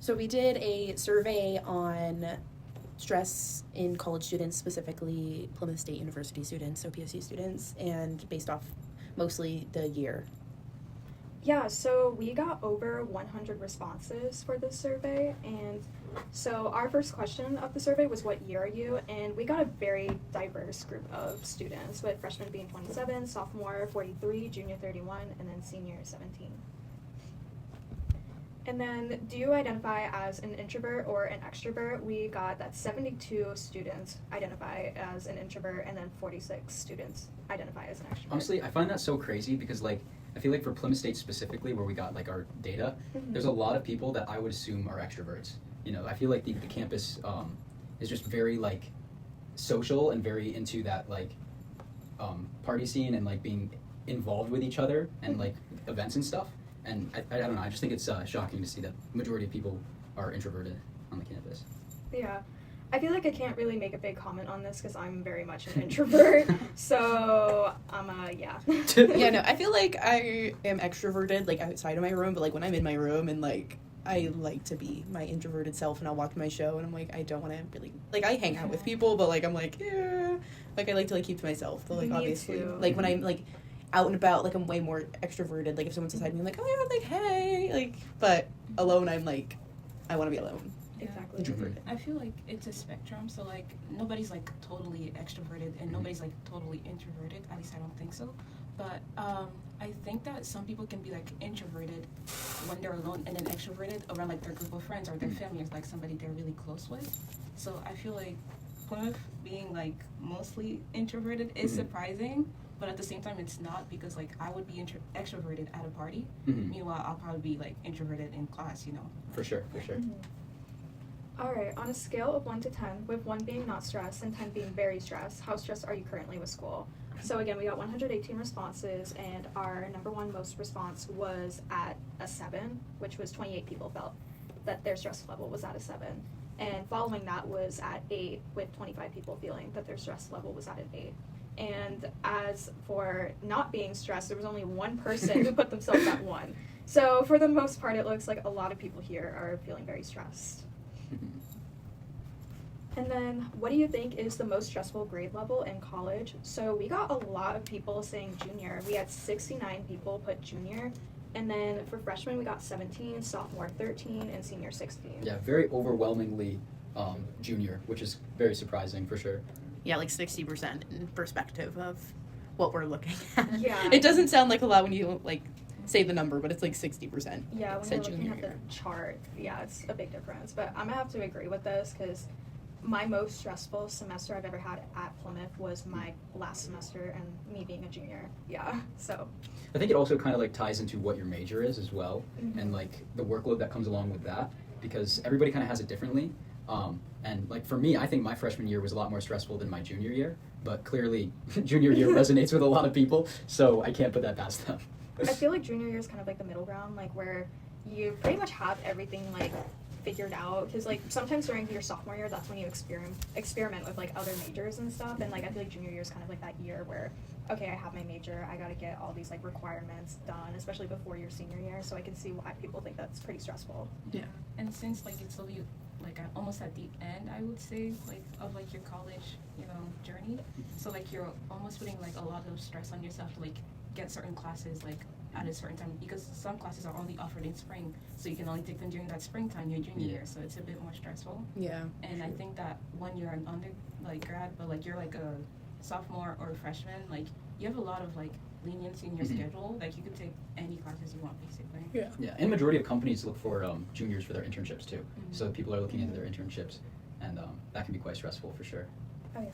So we did a survey on stress in college students, specifically Plymouth State University students, so PSU students, and based off mostly the year. Yeah, so we got over 100 responses for this survey, and so our first question of the survey was, what year are you? And we got a very diverse group of students, with freshmen being 27, sophomore 43, junior 31, and then senior 17. And then, do you identify as an introvert or an extrovert? We got that 72 students identify as an introvert, and then 46 students identify as an extrovert. Honestly, I find that so crazy because, like, I feel like for Plymouth State specifically, where we got, like, our data, there's a lot of people that I would assume are extroverts. You know, I feel like the campus is just very, like, social and very into that, like, party scene and, like, being involved with each other and, like, events and stuff. And I don't know, I just think it's shocking to see that the majority of people are introverted on the campus. Yeah. I feel like I can't really make a big comment on this because I'm very much an introvert. So, yeah. Yeah, no, I feel like I am extroverted, like, outside of my room, but, like, when I'm in my room and, like, I like to be my introverted self and I'll watch my show and I'm like, I don't want to really, like, I hang out with people, but, like, I'm like, yeah. Like, I like to, like, keep to myself, but, like, Me obviously. too. Like, when I'm, like, out and about, like, I'm way more extroverted. Like, if someone's beside me, I'm like, oh, yeah, like, hey. Like, but alone, I'm like, I want to be alone. Exactly. Introverted. I feel like it's a spectrum, so like nobody's like totally extroverted and nobody's like totally introverted. At least I don't think so. But I think that some people can be like introverted when they're alone and then extroverted around like their group of friends or their family or like somebody they're really close with. So I feel like Plymouth being like mostly introverted is surprising, but at the same time it's not, because like I would be extroverted at a party. Meanwhile, I'll probably be like introverted in class, you know. For sure, for sure. Alright, on a scale of 1 to 10, with 1 being not stressed and 10 being very stressed, how stressed are you currently with school? So again, we got 118 responses, and our number one most response was at a 7, which was 28 people felt that their stress level was at a 7. And following that was at 8, with 25 people feeling that their stress level was at an 8. And as for not being stressed, there was only one person who put themselves at 1. So for the most part, it looks like a lot of people here are feeling very stressed. And then, what do you think is the most stressful grade level in college? So we got a lot of people saying junior. We had 69 people put junior. And then for freshmen, we got 17, sophomore 13, and senior 16. Yeah, very overwhelmingly junior, which is very surprising for sure. Yeah, like 60% in perspective of what we're looking at. Yeah. It doesn't sound like a lot when you, like, say the number, but it's like 60%. Yeah, when said you're looking junior at the year. chart, yeah, it's a big difference. But I'm gonna have to agree with this because my most stressful semester I've ever had at Plymouth was my last semester and me being a junior. Yeah, so. I think it also kind of like ties into what your major is as well, and like the workload that comes along with that, because everybody kind of has it differently. And like for me, I think my freshman year was a lot more stressful than my junior year, but clearly junior year resonates with a lot of people, so I can't put that past them. I feel like junior year is kind of like the middle ground, like where you pretty much have everything like figured out, because like sometimes during your sophomore year, that's when you experiment with like other majors and stuff, and like I feel like junior year is kind of like that year where, okay, I have my major, I gotta get all these like requirements done, especially before your senior year, so I can see why people think that's pretty stressful. Yeah. And since like it's like almost at the end, I would say, like of like your college, you know, journey. So like you're almost putting like a lot of stress on yourself to like get certain classes like at a certain time, because some classes are only offered in spring, so you can only take them during that springtime, your junior year. So it's a bit more stressful. Yeah. And I think that when you're an grad, but like you're like a sophomore or a freshman, like you have a lot of like leniency in your schedule. Like you could take any classes you want, basically. Yeah. Yeah, and majority of companies look for juniors for their internships too. So people are looking into their internships, and that can be quite stressful for sure. Oh yeah.